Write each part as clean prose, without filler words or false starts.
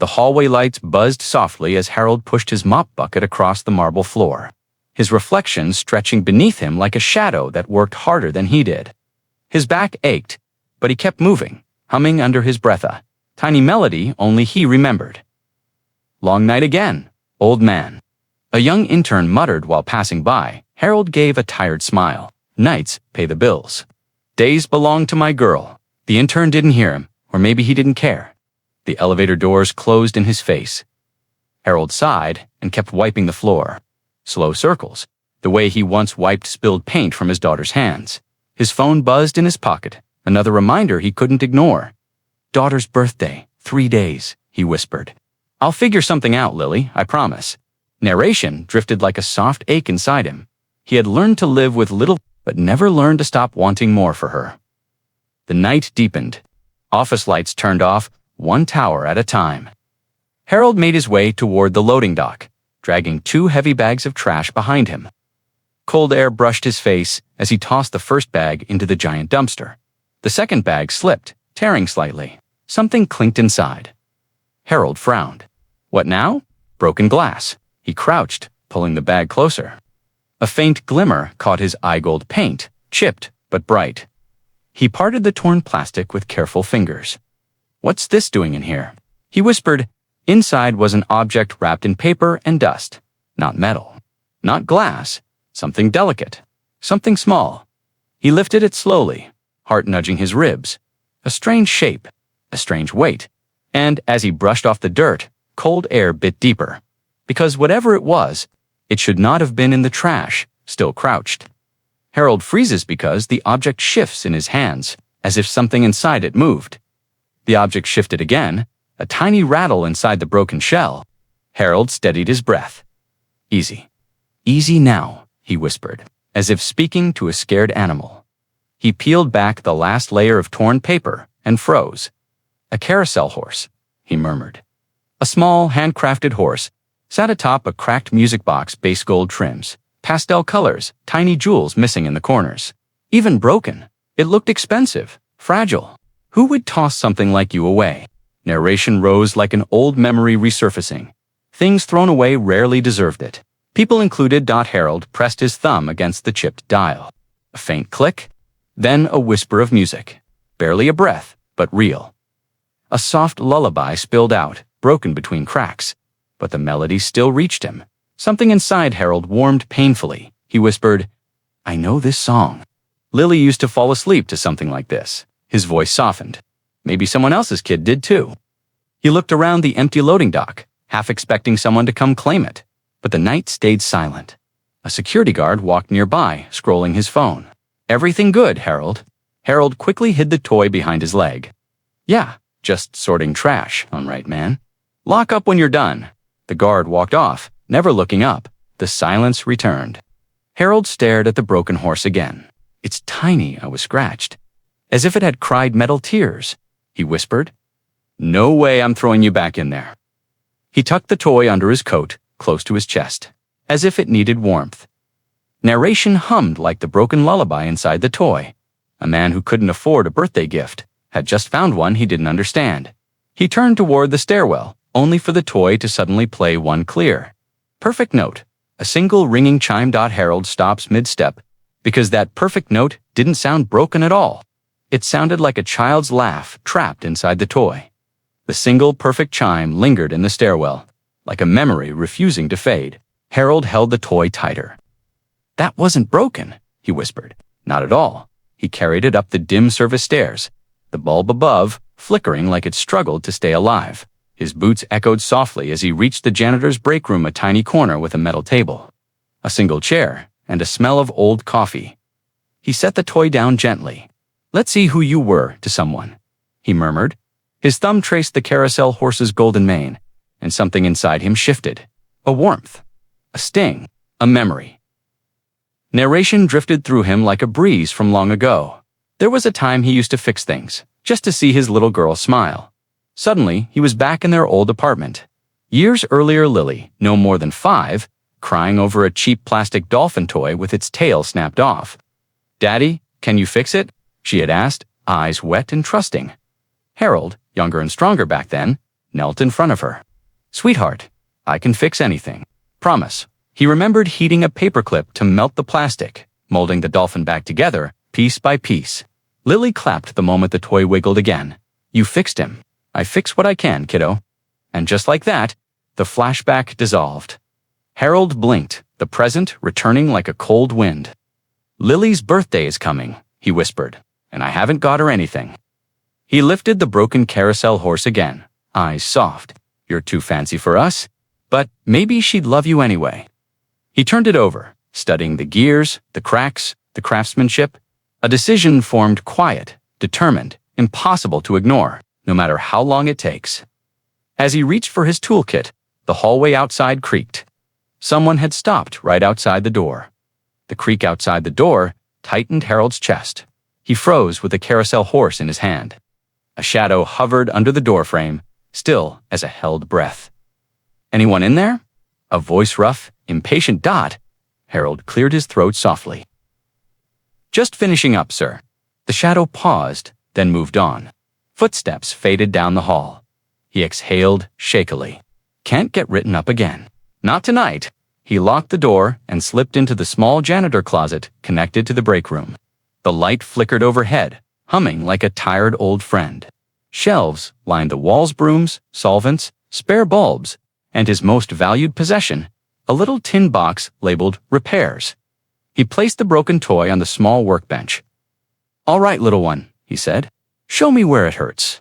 The hallway lights buzzed softly as Harold pushed his mop bucket across the marble floor, his reflection stretching beneath him like a shadow that worked harder than he did. His back ached, but he kept moving, humming under his breath a tiny melody only he remembered. "Long night again, old man." A young intern muttered while passing by. Harold gave a tired smile. "Nights pay the bills. Days belong to my girl." The intern didn't hear him, or maybe he didn't care. The elevator doors closed in his face. Harold sighed and kept wiping the floor. Slow circles, the way he once wiped spilled paint from his daughter's hands. His phone buzzed in his pocket, another reminder he couldn't ignore. "Daughter's birthday, 3 days," he whispered. "I'll figure something out, Lily, I promise." Narration drifted like a soft ache inside him. He had learned to live with little, but never learned to stop wanting more for her. The night deepened. Office lights turned off, one tower at a time. Harold made his way toward the loading dock, dragging 2 heavy bags of trash behind him. Cold air brushed his face as he tossed the first bag into the giant dumpster. The second bag slipped, tearing slightly. Something clinked inside. Harold frowned. What now? Broken glass. He crouched, pulling the bag closer. A faint glimmer caught his eye-gold paint, chipped but bright. He parted the torn plastic with careful fingers. "What's this doing in here?" he whispered. Inside was an object wrapped in paper and dust. Not metal. Not glass. Something delicate. Something small. He lifted it slowly, heart nudging his ribs. A strange shape. A strange weight. And as he brushed off the dirt, cold air bit deeper. Because whatever it was, it should not have been in the trash, still crouched. Harold freezes because the object shifts in his hands, as if something inside it moved. The object shifted again, a tiny rattle inside the broken shell. Harold steadied his breath. "Easy. Easy now," he whispered, as if speaking to a scared animal. He peeled back the last layer of torn paper and froze. "A carousel horse," he murmured. A small, handcrafted horse sat atop a cracked music box, base gold trims, pastel colors, tiny jewels missing in the corners. Even broken, it looked expensive, fragile. Who would toss something like you away? Narration rose like an old memory resurfacing. Things thrown away rarely deserved it. People included. Harold pressed his thumb against the chipped dial. A faint click, then a whisper of music. Barely a breath, but real. A soft lullaby spilled out, broken between cracks. But the melody still reached him. Something inside Harold warmed painfully. He whispered, "I know this song." Lily used to fall asleep to something like this. His voice softened. Maybe someone else's kid did too. He looked around the empty loading dock, half expecting someone to come claim it. But the night stayed silent. A security guard walked nearby, scrolling his phone. "Everything good, Harold?" Harold quickly hid the toy behind his leg. "Yeah, just sorting trash, all right, man. Lock up when you're done." The guard walked off, never looking up. The silence returned. Harold stared at the broken horse again. "It's tiny," I was scratched. As if it had cried metal tears. He whispered, "No way I'm throwing you back in there." He tucked the toy under his coat, close to his chest, as if it needed warmth. Narration hummed like the broken lullaby inside the toy. A man who couldn't afford a birthday gift had just found one he didn't understand. He turned toward the stairwell, only for the toy to suddenly play one clear, perfect note. A single ringing chime. Harold stops mid-step, because that perfect note didn't sound broken at all. It sounded like a child's laugh trapped inside the toy. The single perfect chime lingered in the stairwell, like a memory refusing to fade. Harold held the toy tighter. "That wasn't broken," he whispered. "Not at all." He carried it up the dim service stairs, the bulb above flickering like it struggled to stay alive. His boots echoed softly as he reached the janitor's break room, a tiny corner with a metal table, a single chair, and a smell of old coffee. He set the toy down gently. "Let's see who you were to someone," he murmured. His thumb traced the carousel horse's golden mane, and something inside him shifted. A warmth, a sting, a memory. Narration drifted through him like a breeze from long ago. There was a time he used to fix things, just to see his little girl smile. Suddenly, he was back in their old apartment. Years earlier, Lily, no more than 5, crying over a cheap plastic dolphin toy with its tail snapped off. "Daddy, can you fix it?" she had asked, eyes wet and trusting. Harold, younger and stronger back then, knelt in front of her. "Sweetheart, I can fix anything. Promise." He remembered heating a paperclip to melt the plastic, molding the dolphin back together, piece by piece. Lily clapped the moment the toy wiggled again. "You fixed him. I fix what I can, kiddo." And just like that, the flashback dissolved. Harold blinked, the present returning like a cold wind. "Lily's birthday is coming," he whispered, "and I haven't got her anything." He lifted the broken carousel horse again, eyes soft. "You're too fancy for us, but maybe she'd love you anyway." He turned it over, studying the gears, the cracks, the craftsmanship. A decision formed quiet, determined, impossible to ignore, no matter how long it takes. As he reached for his toolkit, the hallway outside creaked. Someone had stopped right outside the door. The creak outside the door tightened Harold's chest. He froze with the carousel horse in his hand. A shadow hovered under the doorframe, still as a held breath. "Anyone in there?" A voice rough, impatient. Harold cleared his throat softly. "Just finishing up, sir." The shadow paused, then moved on. Footsteps faded down the hall. He exhaled shakily. "Can't get written up again. Not tonight." He locked the door and slipped into the small janitor closet connected to the break room. The light flickered overhead, humming like a tired old friend. Shelves lined the walls, brooms, solvents, spare bulbs, and his most valued possession, a little tin box labeled repairs. He placed the broken toy on the small workbench. "All right, little one," he said. "Show me where it hurts."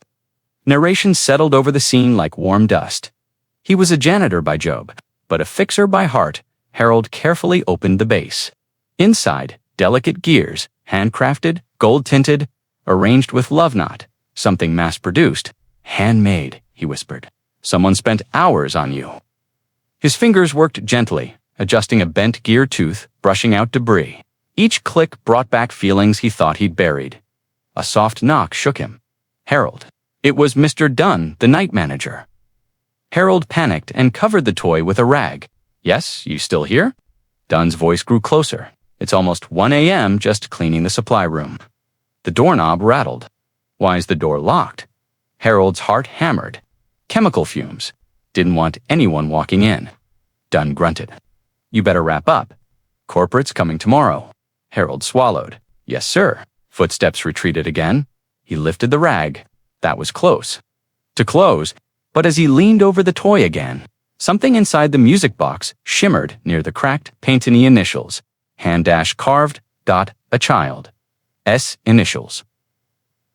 Narration settled over the scene like warm dust. He was a janitor by job, but a fixer by heart. Harold carefully opened the base. Inside, delicate gears, handcrafted, gold-tinted, arranged with love knot, something mass-produced. "Handmade," he whispered. "Someone spent hours on you." His fingers worked gently, adjusting a bent gear tooth, brushing out debris. Each click brought back feelings he thought he'd buried. A soft knock shook him. "Harold." It was Mr. Dunn, the night manager. Harold panicked and covered the toy with a rag. "Yes, you still here?" Dunn's voice grew closer. "It's almost 1 a.m. just cleaning the supply room." The doorknob rattled. "Why is the door locked?" Harold's heart hammered. Chemical fumes. Didn't want anyone walking in. Dunn grunted. "You better wrap up. Corporate's coming tomorrow." Harold swallowed. "Yes, sir." Footsteps retreated again. He lifted the rag. That was close. To close, but as he leaned over the toy again, something inside the music box shimmered near the cracked, painted initials. Hand-carved, a child. S initials.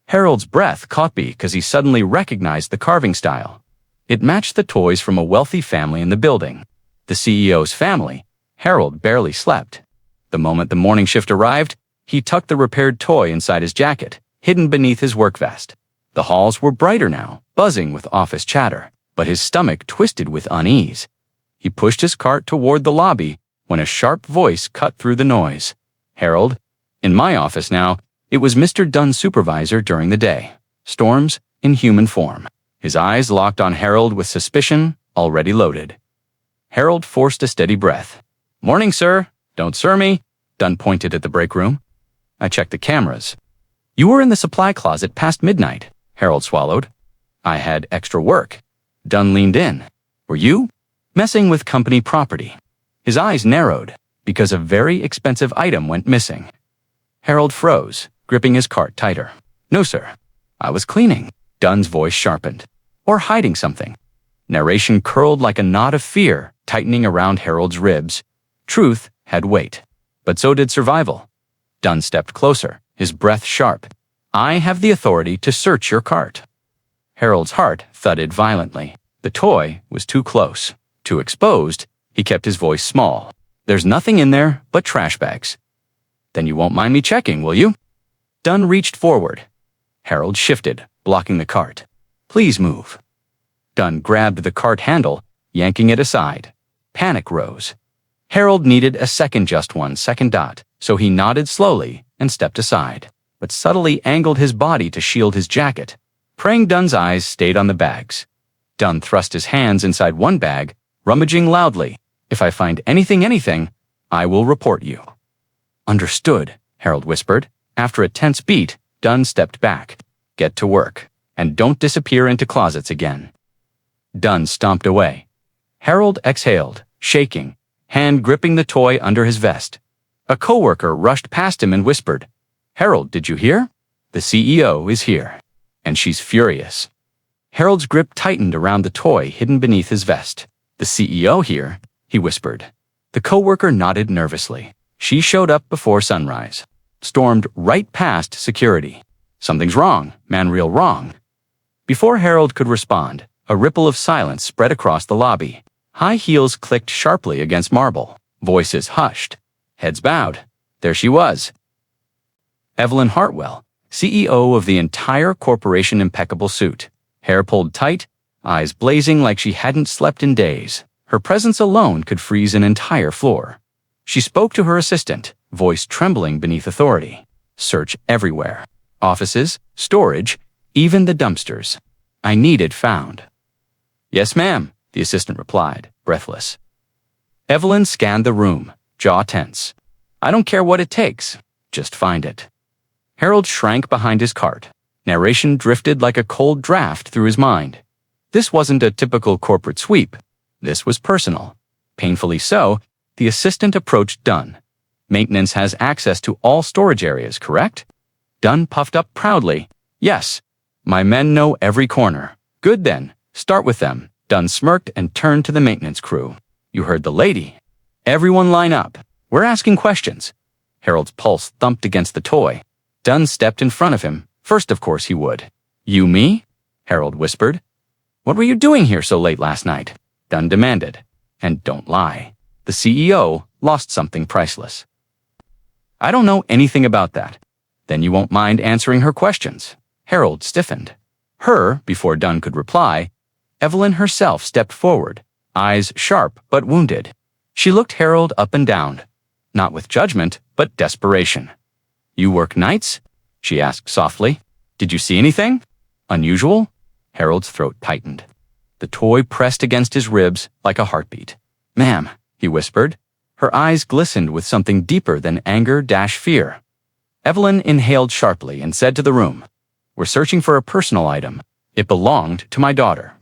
Harold's breath caught because he suddenly recognized the carving style. It matched the toys from a wealthy family in the building. The CEO's family. Harold barely slept. The moment the morning shift arrived, he tucked the repaired toy inside his jacket, hidden beneath his work vest. The halls were brighter now, buzzing with office chatter, but his stomach twisted with unease. He pushed his cart toward the lobby when a sharp voice cut through the noise. "Harold, in my office now." It was Mr. Dunn's supervisor during the day. Storms in human form. His eyes locked on Harold with suspicion, already loaded. Harold forced a steady breath. "Morning, sir. Don't sir me." Dunn pointed at the break room. "I checked the cameras." "You were in the supply closet past midnight." Harold swallowed. "I had extra work." Dunn leaned in. "Were you?" "Messing with company property." His eyes narrowed, because a very expensive item went missing. Harold froze, gripping his cart tighter. "No, sir. I was cleaning." Dunn's voice sharpened. "Or hiding something." Narration curled like a knot of fear, tightening around Harold's ribs. Truth had weight, but so did survival. Dunn stepped closer, his breath sharp. "I have the authority to search your cart." Harold's heart thudded violently. The toy was too close, too exposed. He kept his voice small. "There's nothing in there but trash bags." "Then you won't mind me checking, will you?" Dunn reached forward. Harold shifted, blocking the cart. "Please move." Dunn grabbed the cart handle, yanking it aside. Panic rose. Harold needed a second, just 1 second. So he nodded slowly and stepped aside, but subtly angled his body to shield his jacket. Praying Dunn's eyes stayed on the bags. Dunn thrust his hands inside one bag, rummaging loudly. "If I find anything, I will report you." "Understood," Harold whispered. After a tense beat, Dunn stepped back. "Get to work, and don't disappear into closets again." Dunn stomped away. Harold exhaled, shaking, hand gripping the toy under his vest. A coworker rushed past him and whispered, "Harold, did you hear? The CEO is here. And she's furious." Harold's grip tightened around the toy hidden beneath his vest. "The CEO here?" he whispered. The coworker nodded nervously. She showed up before sunrise. Stormed right past security. "Something's wrong, man, real wrong." Before Harold could respond, a ripple of silence spread across the lobby. High heels clicked sharply against marble. Voices hushed. Heads bowed. There she was. Evelyn Hartwell, CEO of the entire corporation, impeccable suit. Hair pulled tight, eyes blazing like she hadn't slept in days. Her presence alone could freeze an entire floor. She spoke to her assistant, voice trembling beneath authority. "Search everywhere. Offices, storage, even the dumpsters. I need it found." "Yes, ma'am," the assistant replied, breathless. Evelyn scanned the room, jaw tense. "I don't care what it takes. Just find it." Harold shrank behind his cart. Narration drifted like a cold draft through his mind. This wasn't a typical corporate sweep. This was personal. Painfully so, the assistant approached Dunn. "Maintenance has access to all storage areas, correct?" Dunn puffed up proudly. "Yes. My men know every corner." "Good then. Start with them." Dunn smirked and turned to the maintenance crew. "You heard the lady. Everyone line up. We're asking questions." Harold's pulse thumped against the toy. Dunn stepped in front of him. First, of course, he would. "You me?" Harold whispered. "What were you doing here so late last night?" Dunn demanded. "And don't lie. The CEO lost something priceless." "I don't know anything about that." "Then you won't mind answering her questions." Harold stiffened. Her, before Dunn could reply, Evelyn herself stepped forward, eyes sharp but wounded. She looked Harold up and down, not with judgment, but desperation. "You work nights?" she asked softly. "Did you see anything unusual?" Harold's throat tightened. The toy pressed against his ribs like a heartbeat. "Ma'am," he whispered. Her eyes glistened with something deeper than anger-fear. Evelyn inhaled sharply and said to the room, "We're searching for a personal item. It belonged to my daughter."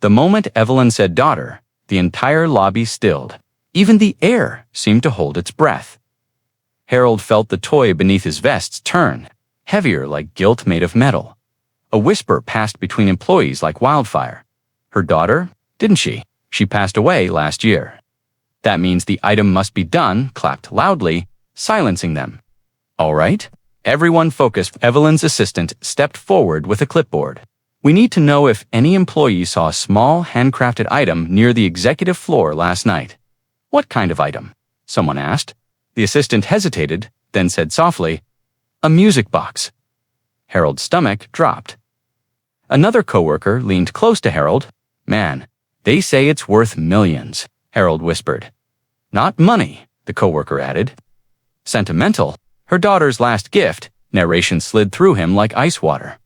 The moment Evelyn said daughter, the entire lobby stilled. Even the air seemed to hold its breath. Harold felt the toy beneath his vest turn, heavier like guilt made of metal. A whisper passed between employees like wildfire. "Her daughter? Didn't she? She passed away last year." "That means the item must be done," clapped loudly, silencing them. "All right." Everyone focused. Evelyn's assistant stepped forward with a clipboard. "We need to know if any employee saw a small handcrafted item near the executive floor last night." "What kind of item?" someone asked. The assistant hesitated, then said softly, "A music box." Harold's stomach dropped. Another coworker leaned close to Harold. "Man, they say it's worth millions," Harold whispered. "Not money," the coworker added. "Sentimental. Her daughter's last gift." Narration slid through him like ice water.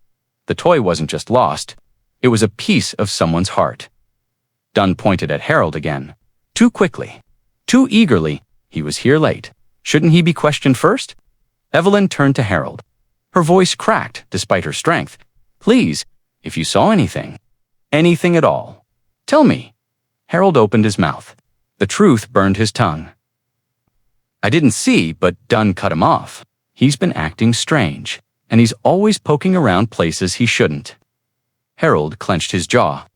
The toy wasn't just lost. It was a piece of someone's heart. Dunn pointed at Harold again. Too quickly. Too eagerly. He was here late. Shouldn't he be questioned first? Evelyn turned to Harold. Her voice cracked despite her strength. "Please, if you saw anything. Anything at all. Tell me." Harold opened his mouth. The truth burned his tongue. "I didn't see," but Dunn cut him off. "He's been acting strange, and he's always poking around places he shouldn't." Harold clenched his jaw.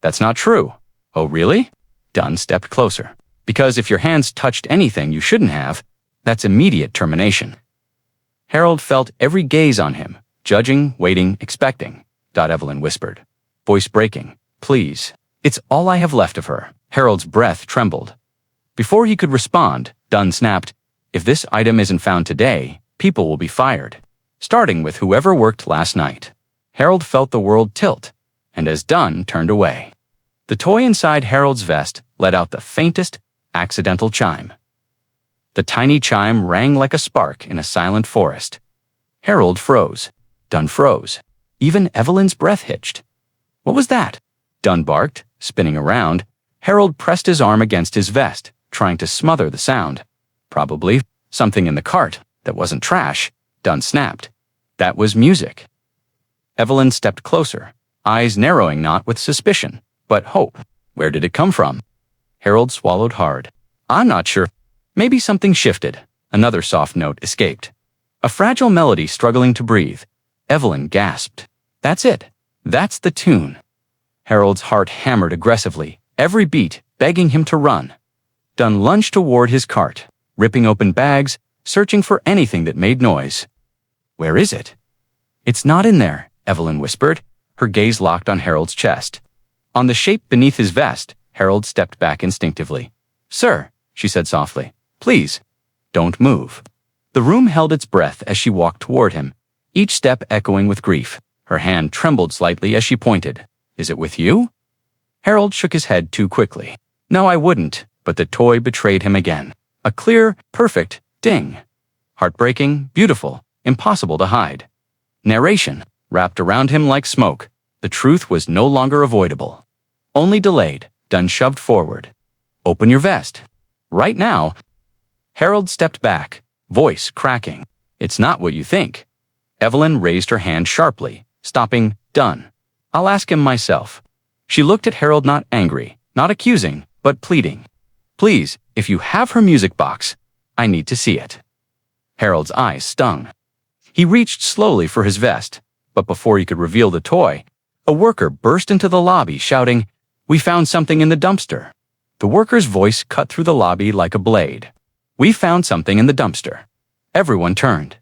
"That's not true." "Oh, really?" Dunn stepped closer. "Because if your hands touched anything you shouldn't have, that's immediate termination." Harold felt every gaze on him, judging, waiting, expecting. Evelyn whispered, voice breaking, "Please. It's all I have left of her." Harold's breath trembled. Before he could respond, Dunn snapped, "If this item isn't found today, people will be fired, starting with whoever worked last night." Harold felt the world tilt, and as Dunn turned away, the toy inside Harold's vest let out the faintest, accidental chime. The tiny chime rang like a spark in a silent forest. Harold froze. Dunn froze. Even Evelyn's breath hitched. "What was that?" Dunn barked, spinning around. Harold pressed his arm against his vest, trying to smother the sound. "Probably something in the cart that wasn't trash," Dunn snapped. "That was music." Evelyn stepped closer, eyes narrowing not with suspicion, But hope, where did it come from? Harold swallowed hard. I'm not sure. Maybe something shifted. Another soft note escaped. A fragile melody struggling to breathe. Evelyn gasped. That's it. That's the tune. Harold's heart hammered aggressively, every beat begging him to run. Dunn lunged toward his cart, ripping open bags, searching for anything that made noise. Where is it? It's not in there, Evelyn whispered, her gaze locked on Harold's chest. On the shape beneath his vest, Harold stepped back instinctively. Sir, she said softly, please, don't move. The room held its breath as she walked toward him, each step echoing with grief. Her hand trembled slightly as she pointed. Is it with you? Harold shook his head too quickly. No, I wouldn't, but the toy betrayed him again. A clear, perfect ding. Heartbreaking, beautiful, impossible to hide. Narration wrapped around him like smoke. The truth was no longer avoidable. Only delayed. Dunn shoved forward. Open your vest. Right now. Harold stepped back, voice cracking. It's not what you think. Evelyn raised her hand sharply, stopping Dunn. I'll ask him myself. She looked at Harold, not angry, not accusing, but pleading. Please, if you have her music box, I need to see it. Harold's eyes stung. He reached slowly for his vest, but before he could reveal the toy, a worker burst into the lobby shouting, We found something in the dumpster. The worker's voice cut through the lobby like a blade. We found something in the dumpster. Everyone turned.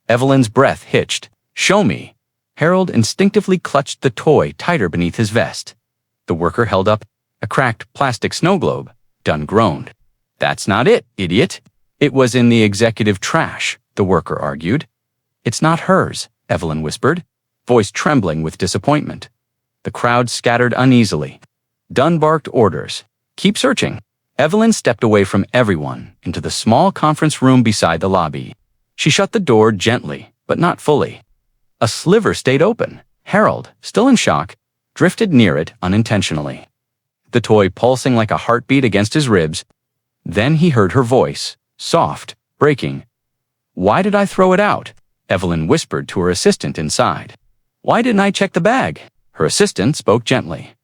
Evelyn's breath hitched. Show me. Harold instinctively clutched the toy tighter beneath his vest. The worker held up a cracked plastic snow globe. Dunn groaned. That's not it, idiot. It was in the executive trash, the worker argued. It's not hers, Evelyn whispered, voice trembling with disappointment. The crowd scattered uneasily. Dunn barked orders. Keep searching. Evelyn stepped away from everyone into the small conference room beside the lobby. She shut the door gently, but not fully. A sliver stayed open. Harold, still in shock, drifted near it unintentionally. The toy pulsing like a heartbeat against his ribs. Then he heard her voice, soft, breaking. Why did I throw it out? Evelyn whispered to her assistant inside. Why didn't I check the bag? Her assistant spoke gently.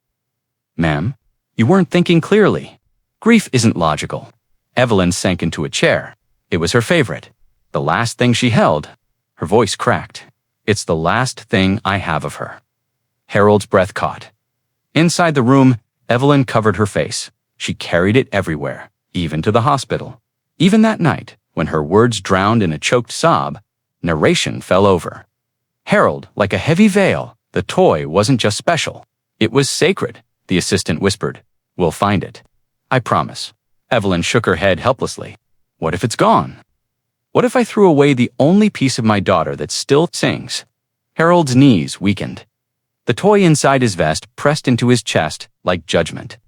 Ma'am, you weren't thinking clearly. Grief isn't logical. Evelyn sank into a chair. It was her favorite. The last thing she held. Her voice cracked. It's the last thing I have of her. Harold's breath caught. Inside the room, Evelyn covered her face. She carried it everywhere, even to the hospital. Even that night, when her words drowned in a choked sob, narration fell over. Harold, like a heavy veil, the toy wasn't just special. It was sacred, the assistant whispered. We'll find it. I promise. Evelyn shook her head helplessly. What if it's gone? What if I threw away the only piece of my daughter that still sings? Harold's knees weakened. The toy inside his vest pressed into his chest like judgment,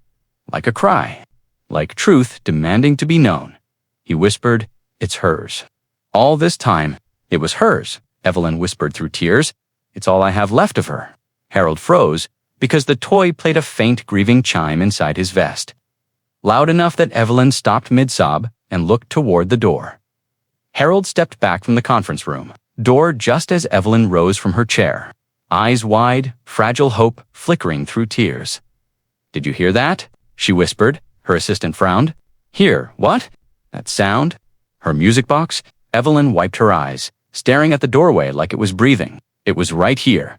like a cry, like truth demanding to be known. He whispered, It's hers. All this time, it was hers, Evelyn whispered through tears. It's all I have left of her. Harold froze because the toy played a faint grieving chime inside his vest, loud enough that Evelyn stopped mid-sob and looked toward the door. Harold stepped back from the conference room, door just as Evelyn rose from her chair, eyes wide, fragile hope flickering through tears. Did you hear that? She whispered. Her assistant frowned. Hear what? That sound? Her music box? Evelyn wiped her eyes, staring at the doorway like it was breathing. It was right here.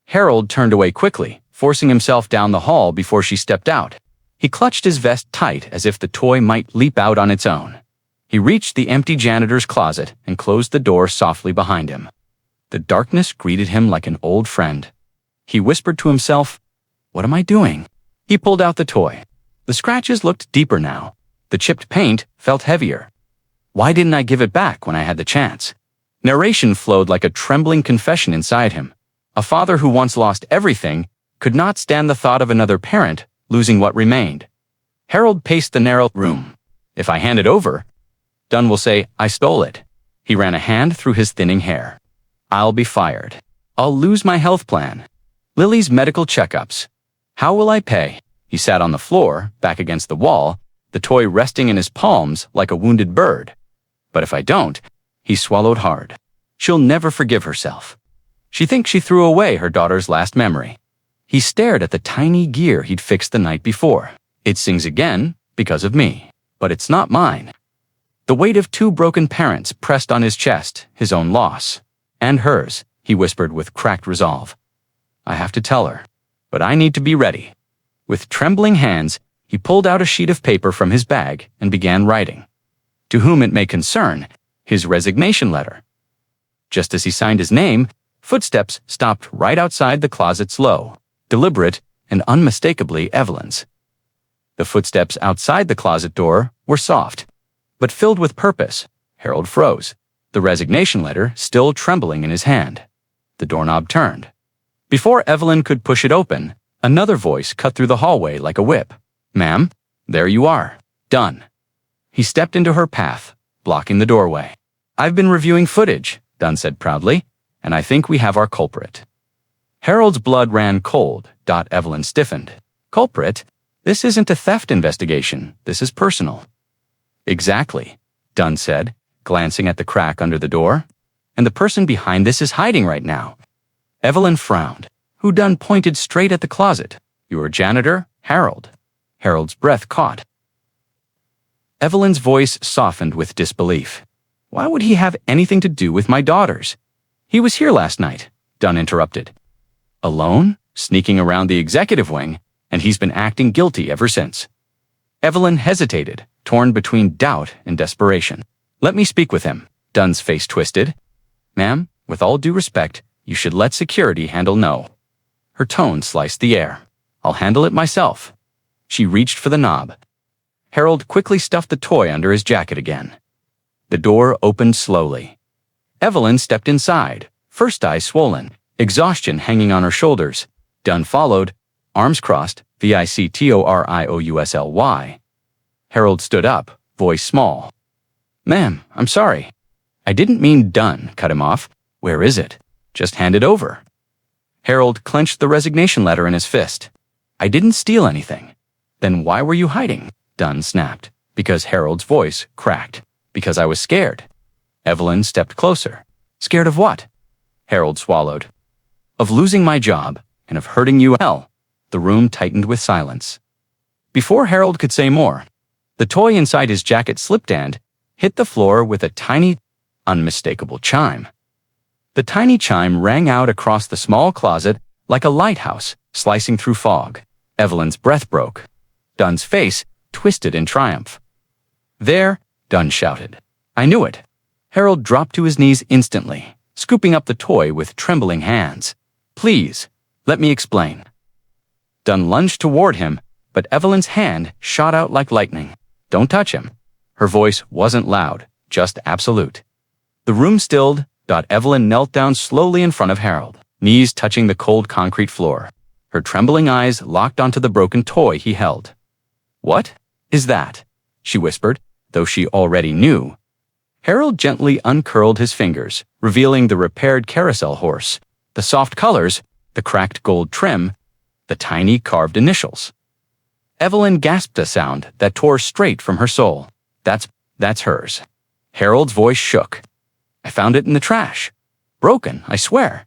Harold turned away quickly, forcing himself down the hall before she stepped out. He clutched his vest tight as if the toy might leap out on its own. He reached the empty janitor's closet and closed the door softly behind him. The darkness greeted him like an old friend. He whispered to himself, What am I doing? He pulled out the toy. The scratches looked deeper now. The chipped paint felt heavier. Why didn't I give it back when I had the chance? Narration flowed like a trembling confession inside him. A father who once lost everything could not stand the thought of another parent losing what remained. Harold paced the narrow room. If I hand it over, Dunn will say, I stole it. He ran a hand through his thinning hair. I'll be fired. I'll lose my health plan. Lily's medical checkups. How will I pay? He sat on the floor, back against the wall, the toy resting in his palms like a wounded bird. But if I don't, he swallowed hard. She'll never forgive herself. She thinks she threw away her daughter's last memory. He stared at the tiny gear he'd fixed the night before. It sings again because of me, but it's not mine. The weight of 2 broken parents pressed on his chest, his own loss. And hers, he whispered with cracked resolve. I have to tell her, but I need to be ready. With trembling hands, he pulled out a sheet of paper from his bag and began writing. To whom it may concern, his resignation letter. Just as he signed his name, footsteps stopped right outside the closet's low, deliberate, and unmistakably Evelyn's. The footsteps outside the closet door were soft, but filled with purpose. Harold froze, the resignation letter still trembling in his hand. The doorknob turned. Before Evelyn could push it open, another voice cut through the hallway like a whip. Ma'am, there you are. Done. He stepped into her path, blocking the doorway. I've been reviewing footage, Dunn said proudly, and I think we have our culprit. Harold's blood ran cold. Evelyn stiffened. Culprit? This isn't a theft investigation. This is personal. Exactly, Dunn said, glancing at the crack under the door. And the person behind this is hiding right now. Evelyn frowned. Who Dunn pointed straight at the closet. Your janitor, Harold. Harold's breath caught. Evelyn's voice softened with disbelief. Why would he have anything to do with my daughters? He was here last night, Dunn interrupted. Alone, sneaking around the executive wing, and he's been acting guilty ever since. Evelyn hesitated, torn between doubt and desperation. Let me speak with him. Dunn's face twisted. Ma'am, with all due respect, you should let security handle no. Her tone sliced the air. I'll handle it myself. She reached for the knob. Harold quickly stuffed the toy under his jacket again. The door opened slowly. Evelyn stepped inside, first eye swollen, exhaustion hanging on her shoulders. Dunn followed, arms crossed, victoriusly. Harold stood up, voice small. Ma'am, I'm sorry. I didn't mean Dunn, cut him off. Where is it? Just hand it over. Harold clenched the resignation letter in his fist. I didn't steal anything. Then why were you hiding? Dunn snapped, because Harold's voice cracked. Because I was scared. Evelyn stepped closer. Scared of what? Harold swallowed. Of losing my job, and of hurting you. Hell. The room tightened with silence. Before Harold could say more, the toy inside his jacket slipped and hit the floor with a tiny, unmistakable chime. The tiny chime rang out across the small closet like a lighthouse slicing through fog. Evelyn's breath broke. Dunn's face twisted in triumph. There, Dunn shouted. I knew it. Harold dropped to his knees instantly, scooping up the toy with trembling hands. Please, let me explain. Dunn lunged toward him, but Evelyn's hand shot out like lightning. Don't touch him. Her voice wasn't loud, just absolute. The room stilled. Evelyn knelt down slowly in front of Harold, knees touching the cold concrete floor. Her trembling eyes locked onto the broken toy he held. What is that? She whispered, though she already knew. Harold gently uncurled his fingers, revealing the repaired carousel horse, the soft colors, the cracked gold trim, the tiny carved initials. Evelyn gasped a sound that tore straight from her soul. That's hers. Harold's voice shook. I found it in the trash. Broken, I swear.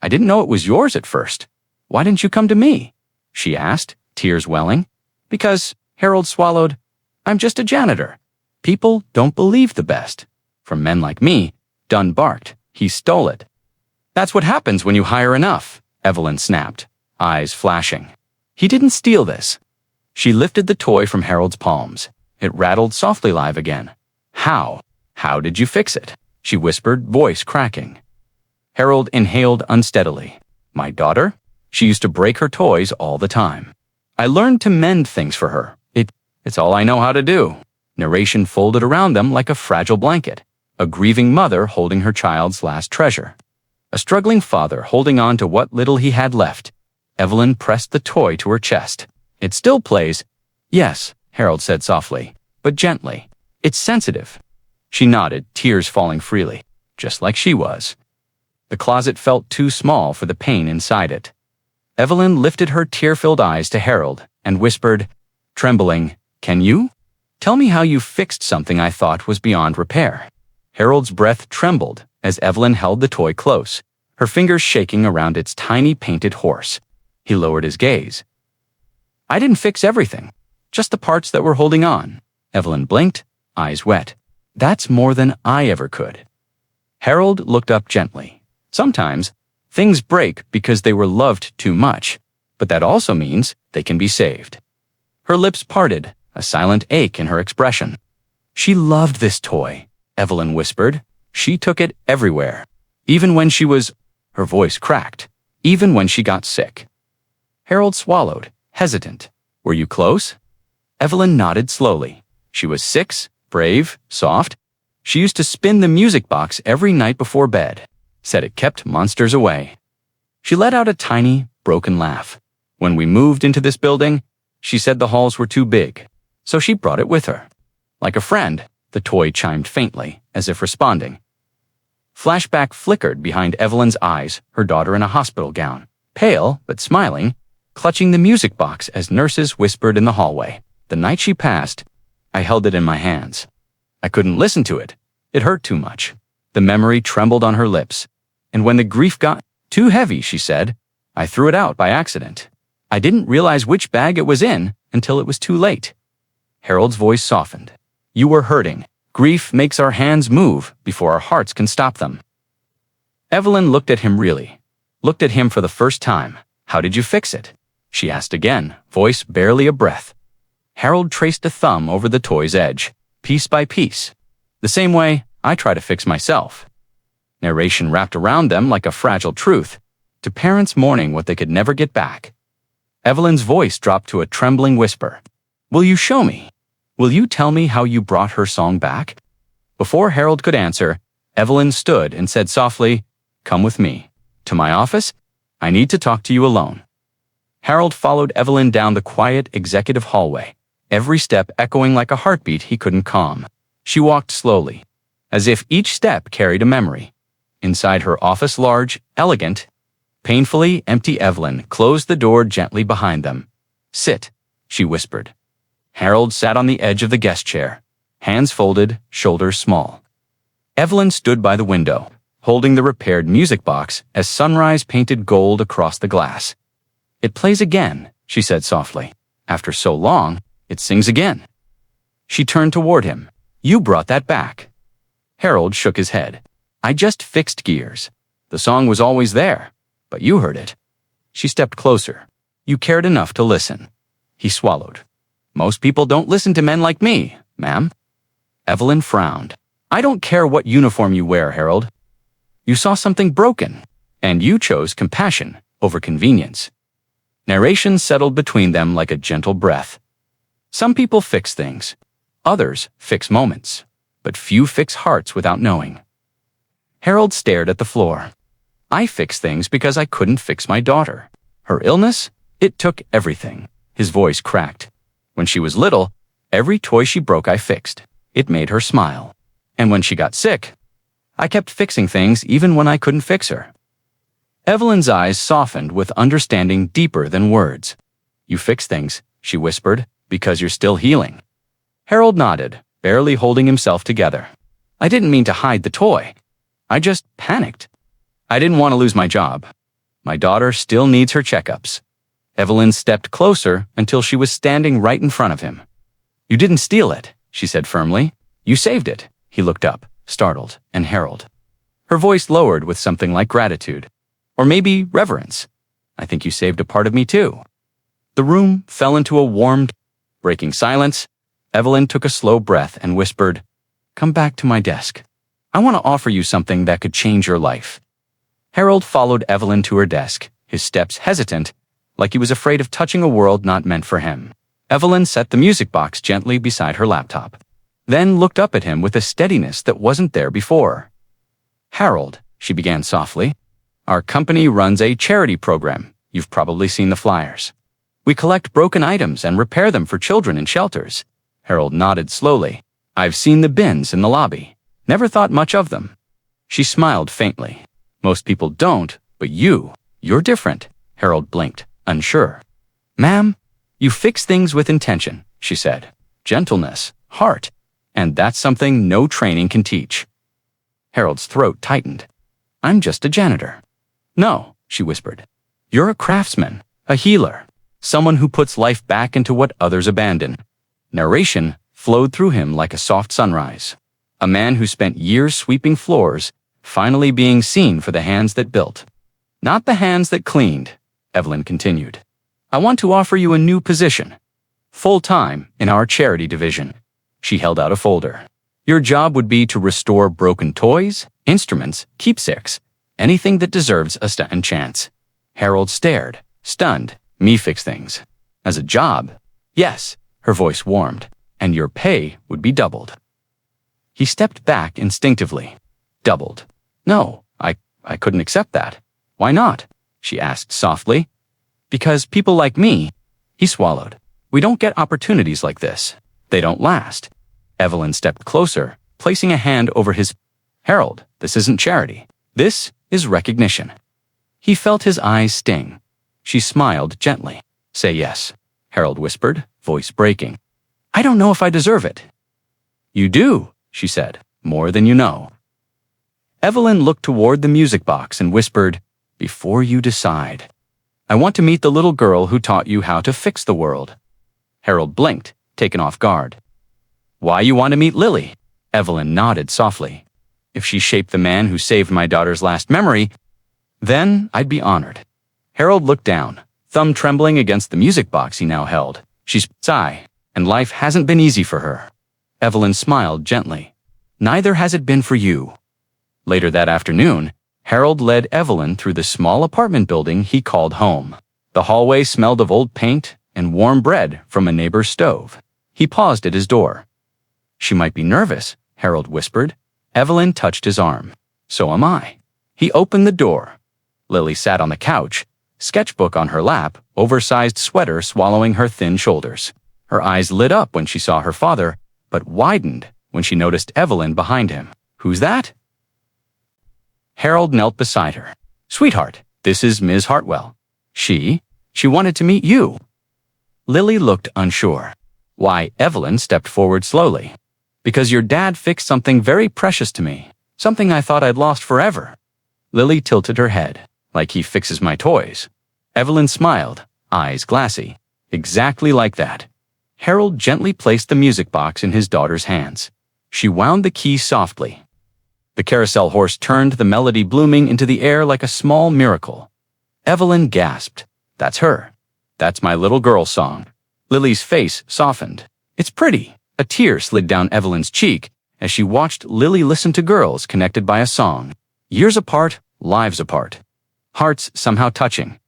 I didn't know it was yours at first. Why didn't you come to me? She asked, tears welling. Because, Harold swallowed, I'm just a janitor. People don't believe the best. From men like me, Dunn barked. He stole it. That's what happens when you hire enough, Evelyn snapped, eyes flashing. He didn't steal this. She lifted the toy from Harold's palms. It rattled softly live again. How? How did you fix it? She whispered, voice cracking. Harold inhaled unsteadily. My daughter? She used to break her toys all the time. I learned to mend things for her. It's all I know how to do. Narration folded around them like a fragile blanket. A grieving mother holding her child's last treasure. A struggling father holding on to what little he had left. Evelyn pressed the toy to her chest. It still plays. Yes, Harold said softly, but gently. It's sensitive. She nodded, tears falling freely, just like she was. The closet felt too small for the pain inside it. Evelyn lifted her tear-filled eyes to Harold and whispered, trembling, Can you? Tell me how you fixed something I thought was beyond repair. Harold's breath trembled as Evelyn held the toy close, her fingers shaking around its tiny painted horse. He lowered his gaze. I didn't fix everything, just the parts that were holding on. Evelyn blinked, eyes wet. That's more than I ever could. Harold looked up gently. Sometimes, things break because they were loved too much, but that also means they can be saved. Her lips parted, a silent ache in her expression. She loved this toy, Evelyn whispered. She took it everywhere. Even when she was... Her voice cracked. Even when she got sick. Harold swallowed, hesitant. Were you close? Evelyn nodded slowly. She was 6, brave, soft. She used to spin the music box every night before bed. Said it kept monsters away. She let out a tiny, broken laugh. When we moved into this building, she said the halls were too big, so she brought it with her. Like a friend, the toy chimed faintly, as if responding. Flashback flickered behind Evelyn's eyes, her daughter in a hospital gown, pale but smiling, clutching the music box as nurses whispered in the hallway. The night she passed, I held it in my hands. I couldn't listen to it. It hurt too much. The memory trembled on her lips. And when the grief got too heavy, she said, I threw it out by accident. I didn't realize which bag it was in until it was too late. Harold's voice softened. You were hurting. Grief makes our hands move before our hearts can stop them. Evelyn looked at him really. Looked at him for the first time. How did you fix it? She asked again, voice barely a breath. Harold traced a thumb over the toy's edge, piece by piece. The same way I try to fix myself. Narration wrapped around them like a fragile truth, to parents mourning what they could never get back. Evelyn's voice dropped to a trembling whisper. Will you show me? Will you tell me how you brought her song back? Before Harold could answer, Evelyn stood and said softly, Come with me. To my office? I need to talk to you alone. Harold followed Evelyn down the quiet executive hallway, every step echoing like a heartbeat he couldn't calm. She walked slowly, as if each step carried a memory. Inside her office, large, elegant, painfully empty, Evelyn closed the door gently behind them. Sit, she whispered. Harold sat on the edge of the guest chair, hands folded, shoulders small. Evelyn stood by the window, holding the repaired music box as sunrise painted gold across the glass. It plays again, she said softly. After so long, it sings again. She turned toward him. You brought that back. Harold shook his head. I just fixed gears. The song was always there, but you heard it. She stepped closer. You cared enough to listen. He swallowed. Most people don't listen to men like me, ma'am. Evelyn frowned. I don't care what uniform you wear, Harold. You saw something broken, and you chose compassion over convenience. Narration settled between them like a gentle breath. Some people fix things. Others fix moments. But few fix hearts without knowing. Harold stared at the floor. I fix things because I couldn't fix my daughter. Her illness? It took everything. His voice cracked. When she was little, every toy she broke I fixed. It made her smile. And when she got sick, I kept fixing things even when I couldn't fix her. Evelyn's eyes softened with understanding deeper than words. You fix things, she whispered, because you're still healing. Harold nodded, barely holding himself together. I didn't mean to hide the toy. I just panicked. I didn't want to lose my job. My daughter still needs her checkups. Evelyn stepped closer until she was standing right in front of him. You didn't steal it, she said firmly. You saved it. He looked up, startled, and Harold. Her voice lowered with something like gratitude. Or maybe reverence. I think you saved a part of me too. The room fell into a warm, breaking silence. Evelyn took a slow breath and whispered, Come back to my desk. I want to offer you something that could change your life. Harold followed Evelyn to her desk, his steps hesitant, like he was afraid of touching a world not meant for him. Evelyn set the music box gently beside her laptop, then looked up at him with a steadiness that wasn't there before. Harold, she began softly, our company runs a charity program. You've probably seen the flyers. We collect broken items and repair them for children in shelters. Harold nodded slowly. I've seen the bins in the lobby. Never thought much of them. She smiled faintly. Most people don't, but you're different. Harold blinked, unsure. Ma'am, you fix things with intention, she said. Gentleness, heart, and that's something no training can teach. Harold's throat tightened. I'm just a janitor. No, she whispered. You're a craftsman, A healer. Someone who puts life back into what others abandon. Narration flowed through him like a soft sunrise. A man who spent years sweeping floors, finally being seen for the hands that built. Not the hands that cleaned, Evelyn continued. I want to offer you a new position. Full-time in our charity division. She held out a folder. Your job would be to restore broken toys, instruments, keepsakes, anything that deserves a second chance. Harold stared, stunned. Me fix things. As a job? Yes, her voice warmed, and your pay would be doubled. He stepped back instinctively. Doubled. No, I couldn't accept that. Why not? She asked softly. Because people like me, he swallowed. We don't get opportunities like this. They don't last. Evelyn stepped closer, placing a hand over his. Harold, this isn't charity. This is recognition. He felt his eyes sting. She smiled gently. Say yes, Harold whispered, voice breaking. I don't know if I deserve it. You do, she said, more than you know. Evelyn looked toward the music box and whispered, Before you decide, I want to meet the little girl who taught you how to fix the world. Harold blinked, taken off guard. Why you want to meet Lily? Evelyn nodded softly. If she shaped the man who saved my daughter's last memory, then I'd be honored. Harold looked down, thumb trembling against the music box he now held. She's sigh, and life hasn't been easy for her. Evelyn smiled gently. Neither has it been for you. Later that afternoon, Harold led Evelyn through the small apartment building he called home. The hallway smelled of old paint and warm bread from a neighbor's stove. He paused at his door. She might be nervous, Harold whispered. Evelyn touched his arm. So am I. He opened the door. Lily sat on the couch, sketchbook on her lap, oversized sweater swallowing her thin shoulders. Her eyes lit up when she saw her father, but widened when she noticed Evelyn behind him. Who's that? Harold knelt beside her. Sweetheart, this is Ms. Hartwell. She wanted to meet you. Lily looked unsure. Why, Evelyn stepped forward slowly. Because your dad fixed something very precious to me, something I thought I'd lost forever. Lily tilted her head, like he fixes my toys. Evelyn smiled, eyes glassy. Exactly like that. Harold gently placed the music box in his daughter's hands. She wound the key softly. The carousel horse turned, the melody blooming into the air like a small miracle. Evelyn gasped. That's her. That's my little girl song. Lily's face softened. It's pretty. A tear slid down Evelyn's cheek as she watched Lily listen to girls connected by a song. Years apart, lives apart. Hearts somehow touching.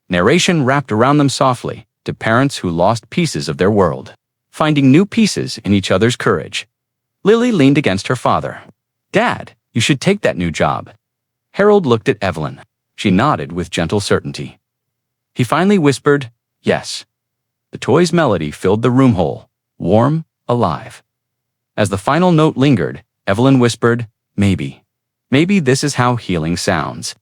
Narration wrapped around them softly to parents who lost pieces of their world, finding new pieces in each other's courage. Lily leaned against her father. Dad, you should take that new job. Harold looked at Evelyn. She nodded with gentle certainty. He finally whispered, yes. The toy's melody filled the room whole, warm, alive. As the final note lingered, Evelyn whispered, maybe. Maybe this is how healing sounds.